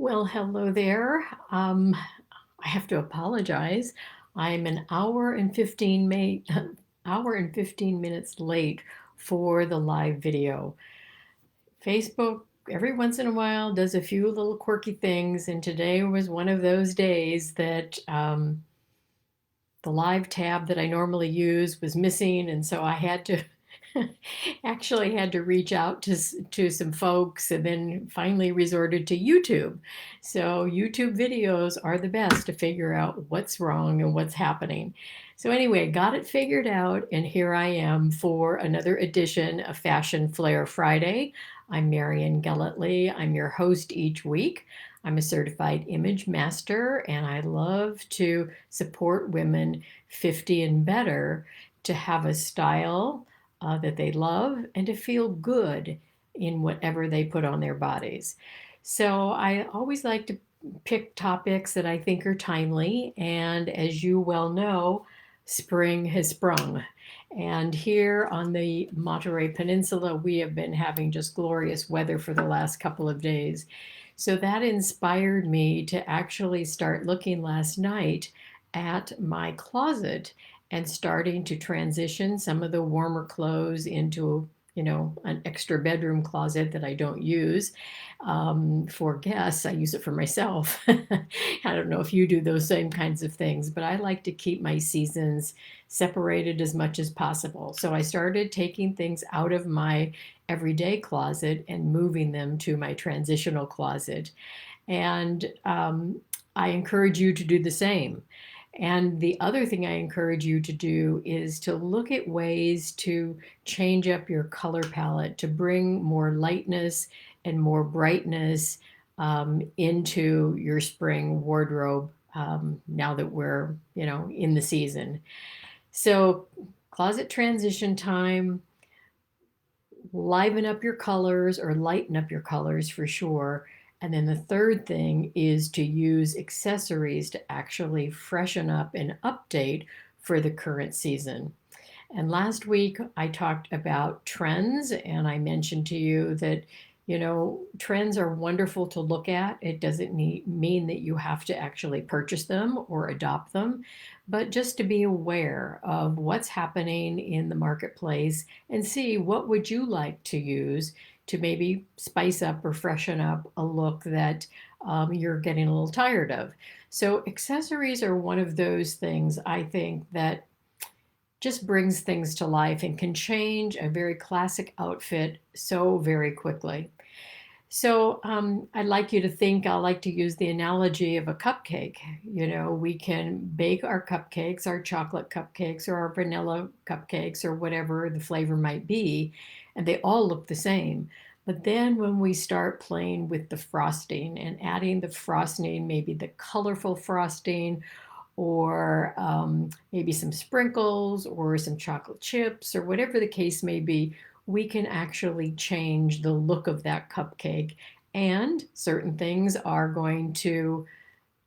Well, hello there. I have to apologize. I'm an hour and 15 minutes late for the live video. Facebook every once in a while does a few little quirky things, and today was one of those days that the live tab that I normally use was missing, and so I had to actually had to reach out to some folks and then finally resorted to YouTube. So YouTube videos are the best to figure out what's wrong and what's happening. So anyway, got it figured out, and here I am for another edition of Fashion Flair Friday. I'm Marian Gelletley. I'm your host each week. I'm a certified image master, and I love to support women 50 and better to have a style that they love and to feel good in whatever they put on their bodies. So I always like to pick topics that I think are timely, and as you well know, spring has sprung. And here on the Monterey Peninsula, we have been having just glorious weather for the last couple of days. So that inspired me to actually start looking last night at my closet and starting to transition some of the warmer clothes into an extra bedroom closet that I don't use for guests. I use it for myself. I don't know if you do those same kinds of things, but I like to keep my seasons separated as much as possible. So I started taking things out of my everyday closet and moving them to my transitional closet. And I encourage you to do the same. And the other thing I encourage you to do is to look at ways to change up your color palette to bring more lightness and more brightness into your spring wardrobe now that we're, in the season. So, closet transition time, liven up your colors or lighten up your colors for sure. And then the third thing is to use accessories to actually freshen up and update for the current season. And last week I talked about trends, and I mentioned to you that, trends are wonderful to look at. It doesn't mean that you have to actually purchase them or adopt them, but just to be aware of what's happening in the marketplace and see what would you like to use to maybe spice up or freshen up a look that you're getting a little tired of. So accessories are one of those things I think that just brings things to life and can change a very classic outfit so very quickly. So I'd like you to think, I like to use the analogy of a cupcake. We can bake our cupcakes, our chocolate cupcakes, or our vanilla cupcakes, or whatever the flavor might be, and they all look the same. But then when we start playing with the frosting and adding the frosting, maybe the colorful frosting, or maybe some sprinkles or some chocolate chips or whatever the case may be, we can actually change the look of that cupcake. And certain things are going to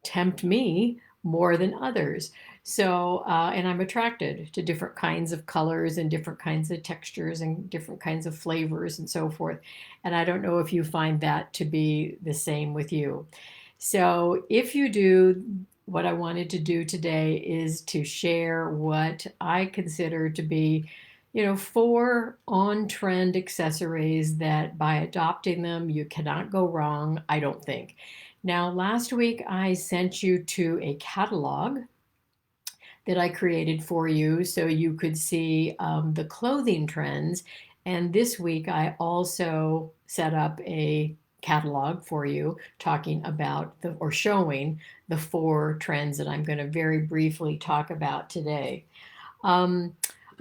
tempt me more than others. So, and I'm attracted to different kinds of colors and different kinds of textures and different kinds of flavors and so forth. And I don't know if you find that to be the same with you. So, if you do, what I wanted to do today is to share what I consider to be, four on trend accessories that by adopting them, you cannot go wrong, I don't think. Now, last week I sent you to a catalog that I created for you so you could see the clothing trends. And this week I also set up a catalog for you talking about or showing the four trends that I'm going to very briefly talk about today. All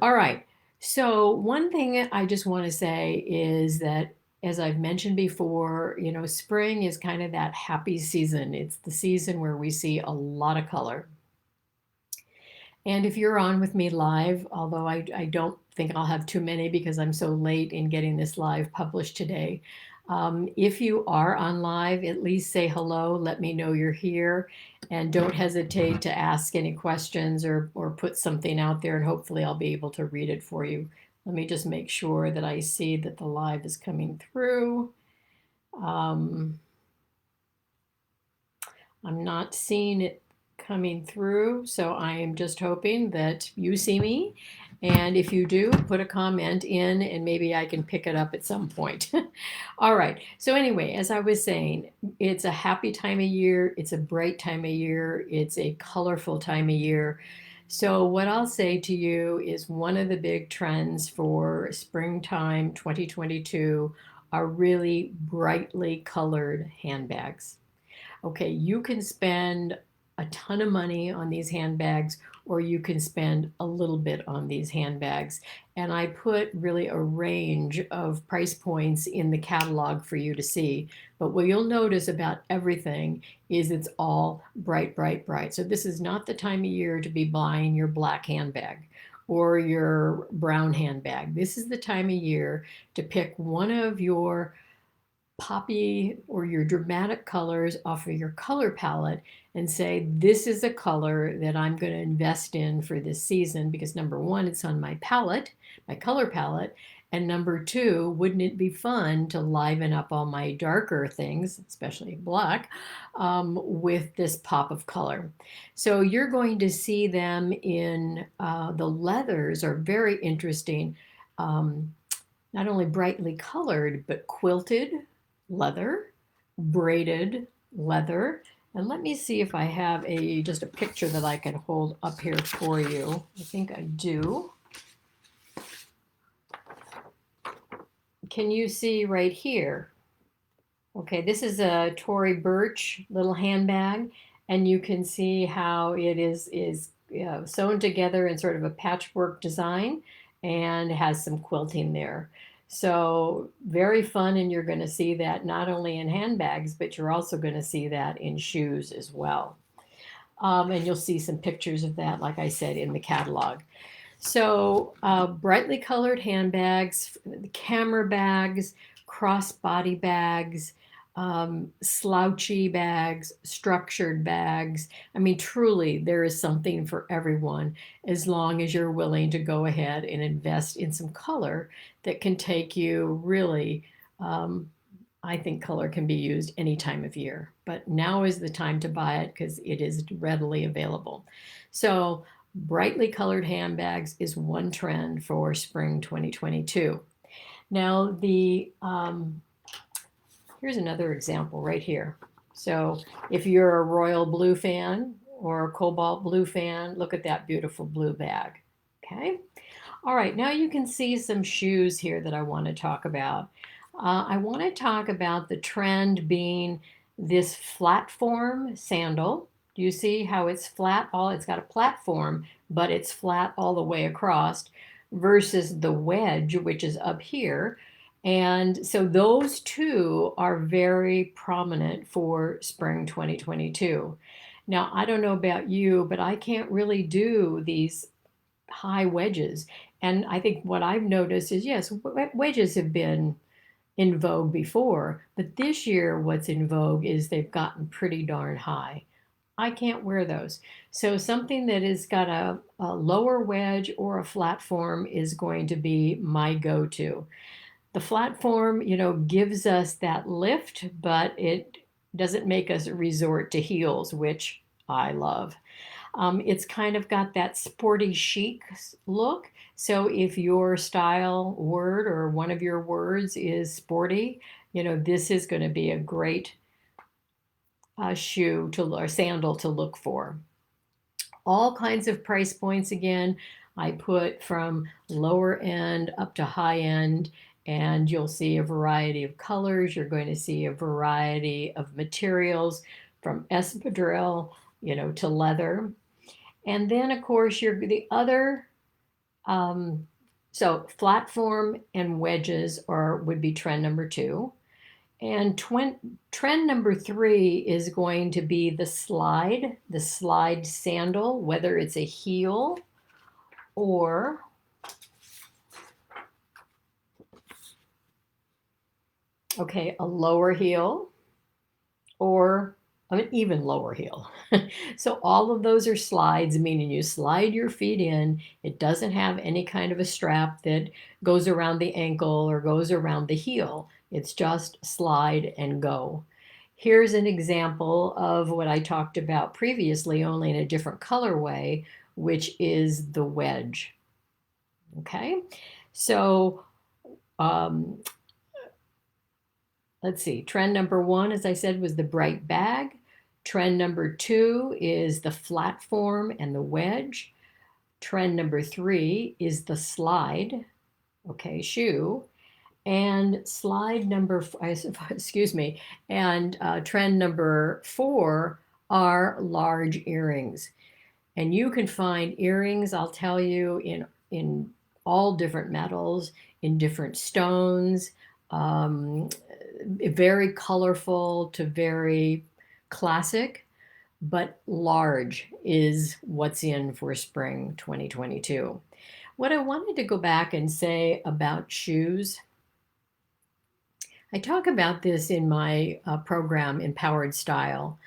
right. So one thing I just want to say is that, as I've mentioned before, spring is kind of that happy season. It's the season where we see a lot of color. And if you're on with me live, although I don't think I'll have too many because I'm so late in getting this live published today, if you are on live, at least say hello, let me know you're here, and don't hesitate to ask any questions or put something out there, and hopefully I'll be able to read it for you. Let me just make sure that I see that the live is coming through. Um, I'm not seeing it coming through, so I am just hoping that you see me. And if you do, put a comment in and maybe I can pick it up at some point. All right. So anyway, as I was saying, it's a happy time of year. It's a bright time of year. It's a colorful time of year. So what I'll say to you is one of the big trends for springtime 2022 are really brightly colored handbags. Okay, you can spend a ton of money on these handbags, or you can spend a little bit on these handbags. And I put really a range of price points in the catalog for you to see. But what you'll notice about everything is it's all bright, bright, bright. So this is not the time of year to be buying your black handbag or your brown handbag. This is the time of year to pick one of your poppy or your dramatic colors off of your color palette and say, this is a color that I'm going to invest in for this season because number one, it's on my palette, my color palette. And number two, wouldn't it be fun to liven up all my darker things, especially black, with this pop of color? So you're going to see them in the leathers are very interesting. Not only brightly colored, but quilted leather, braided leather. And let me see if I have just a picture that I can hold up here for you. I think I do. Can you see right here? Okay, this is a Tory Burch little handbag, and you can see how it is sewn together in sort of a patchwork design and has some quilting there. So very fun, and you're going to see that not only in handbags, but you're also going to see that in shoes as well. And you'll see some pictures of that, like I said, in the catalog. So brightly colored handbags, camera bags, crossbody bags, slouchy bags, structured bags. I mean, truly, there is something for everyone as long as you're willing to go ahead and invest in some color that can take you really. I think color can be used any time of year, but now is the time to buy it because it is readily available. So brightly colored handbags is one trend for spring 2022. Now here's another example right here. So if you're a royal blue fan or a cobalt blue fan, look at that beautiful blue bag. Okay. All right, now you can see some shoes here that I want to talk about. I want to talk about the trend being this flat form sandal. Do you see how it's flat? It's got a platform, but it's flat all the way across versus the wedge, which is up here. And so those two are very prominent for spring 2022. Now, I don't know about you, but I can't really do these high wedges. And I think what I've noticed is, yes, wedges have been in vogue before, but this year what's in vogue is they've gotten pretty darn high. I can't wear those. So something that has got a lower wedge or a flat form is going to be my go-to. The flat form, gives us that lift, but it doesn't make us resort to heels, which I love. It's kind of got that sporty chic look. So if your style word or one of your words is sporty, this is going to be a great shoe or sandal to look for. All kinds of price points again. I put from lower end up to high end, and you'll see a variety of colors. You're going to see a variety of materials from espadrille, to leather. And then, of course, the other, so flat form and wedges would be trend number 2. And trend number 3 is going to be the slide sandal, whether it's a heel or a lower heel or an even lower heel. So all of those are slides, meaning you slide your feet in. It doesn't have any kind of a strap that goes around the ankle or goes around the heel. It's just slide and go. Here's an example of what I talked about previously, only in a different colorway, which is the wedge. Okay, so let's see, trend number one, as I said, was the bright bag. Trend number two is the flat form and the wedge. Trend number three is the slide, okay, shoe. And slide number, excuse me, and trend number four are large earrings. And you can find earrings, I'll tell you, in all different metals, in different stones, um, very colorful to very classic, but large is what's in for spring 2022. What I wanted to go back and say about shoes, I talk about this in my program, Empowered Style.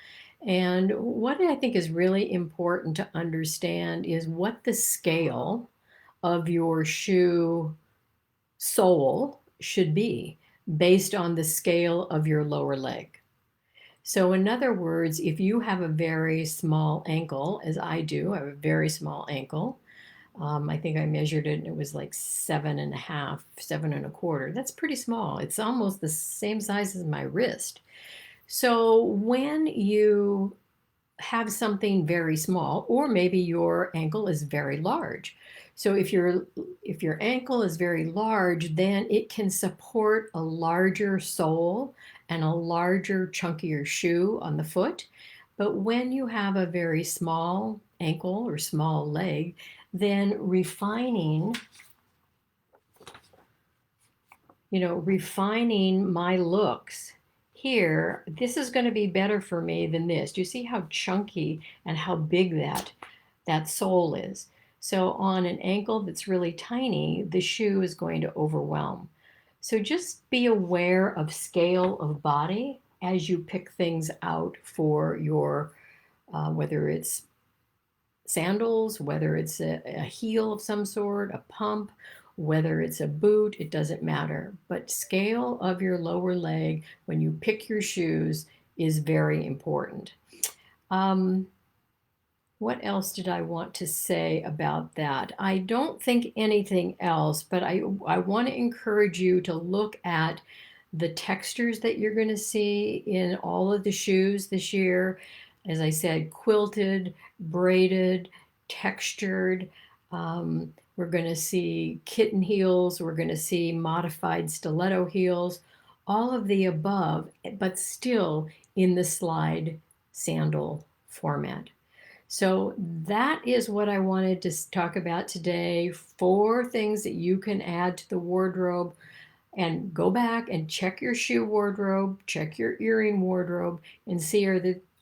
And what I think is really important to understand is what the scale of your shoe sole should be based on the scale of your lower leg. So in other words, if you have a very small ankle, as I do, I have a very small ankle. I think I measured it and it was like 7.5, 7.25. That's pretty small. It's almost the same size as my wrist. So when you have something very small, or maybe your ankle is very large. So if your ankle is very large, then it can support a larger sole and a larger, chunkier shoe on the foot. But when you have a very small ankle or small leg, then refining my looks here, this is going to be better for me than this. Do you see how chunky and how big that sole is? So on an ankle that's really tiny, the shoe is going to overwhelm. So just be aware of scale of body as you pick things out for your, whether it's sandals, whether it's a heel of some sort, a pump, whether it's a boot, it doesn't matter. But scale of your lower leg when you pick your shoes is very important. What else did I want to say about that? I don't think anything else, but I want to encourage you to look at the textures that you're going to see in all of the shoes this year. As I said, quilted, braided, textured. We're going to see kitten heels. We're going to see modified stiletto heels. All of the above, but still in the slide sandal format. So that is what I wanted to talk about today. 4 things that you can add to the wardrobe. And go back and check your shoe wardrobe, check your earring wardrobe, and see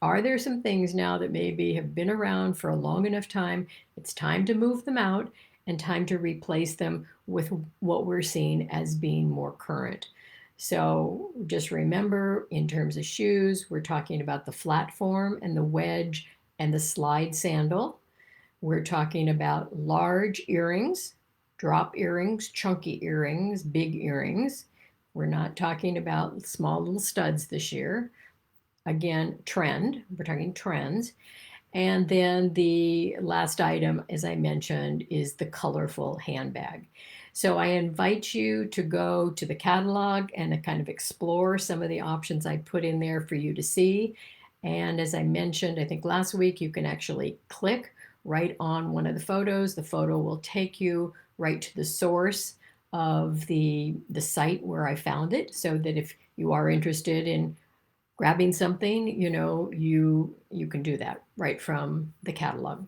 are there some things now that maybe have been around for a long enough time. It's time to move them out and time to replace them with what we're seeing as being more current. So just remember, in terms of shoes, we're talking about the flat form and the wedge and the slide sandal. We're talking about large earrings, drop earrings, chunky earrings, big earrings. We're not talking about small little studs this year. Again, trend, we're talking trends. And then the last item, as I mentioned, is the colorful handbag. So I invite you to go to the catalog and to kind of explore some of the options I put in there for you to see. And as I mentioned, I think last week, you can actually click right on one of the photos. The photo will take you right to the source of the site where I found it, so that if you are interested in grabbing something, you can do that right from the catalog.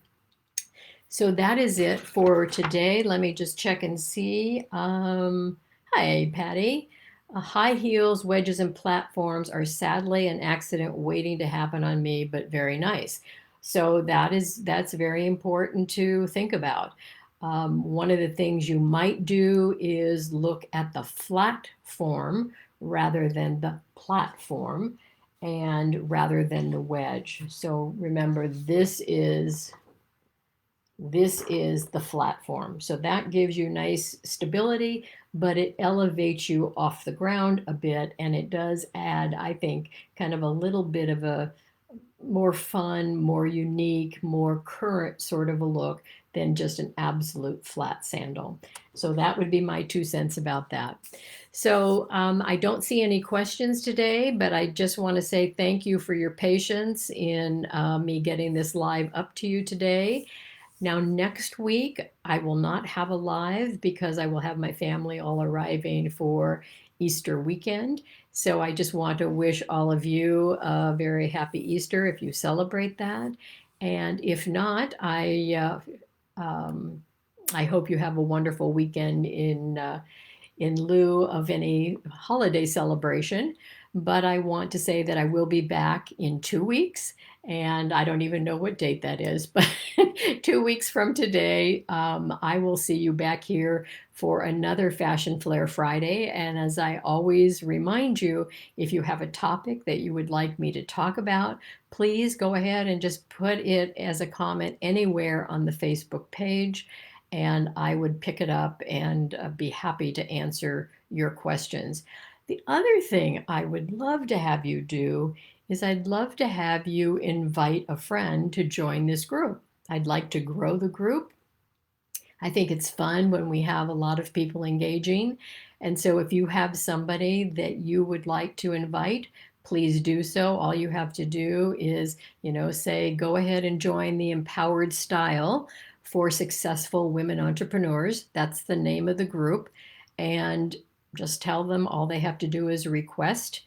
So that is it for today. Let me just check and see. Hi, Patty. High heels, wedges, and platforms are sadly an accident waiting to happen on me, but very nice. So that's very important to think about. One of the things you might do is look at the flat form rather than the platform, and rather than the wedge. So remember, this is the flat form. So that gives you nice stability, but it elevates you off the ground a bit, and it does add, I think, kind of a little bit of a more fun, more unique, more current sort of a look than just an absolute flat sandal. So that would be my 2 cents about that. So I don't see any questions today, but I just want to say thank you for your patience in me getting this live up to you today. Now, next week, I will not have a live because I will have my family all arriving for Easter weekend. So I just want to wish all of you a very happy Easter if you celebrate that. And if not, I hope you have a wonderful weekend in lieu of any holiday celebration. But I want to say that I will be back in 2 weeks, and I don't even know what date that is, but 2 weeks from today, I will see you back here for another Fashion Flair Friday. And as I always remind you, if you have a topic that you would like me to talk about, please go ahead and just put it as a comment anywhere on the Facebook page, and I would pick it up and be happy to answer your questions. The other thing I would love to have you do is I'd love to have you invite a friend to join this group. I'd like to grow the group. I think it's fun when we have a lot of people engaging. And so if you have somebody that you would like to invite, please do so. All you have to do is, say, go ahead and join the Empowered Style for Successful Women Entrepreneurs. That's the name of the group. And just tell them all they have to do is request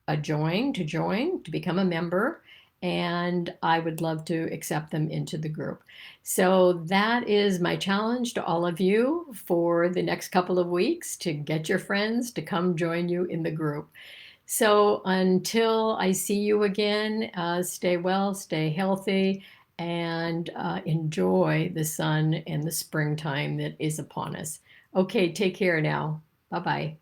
a join, to become a member, and I would love to accept them into the group. So that is my challenge to all of you for the next couple of weeks, to get your friends to come join you in the group. So until I see you again, stay well, stay healthy, and enjoy the sun and the springtime that is upon us. Okay, take care now. Bye-bye.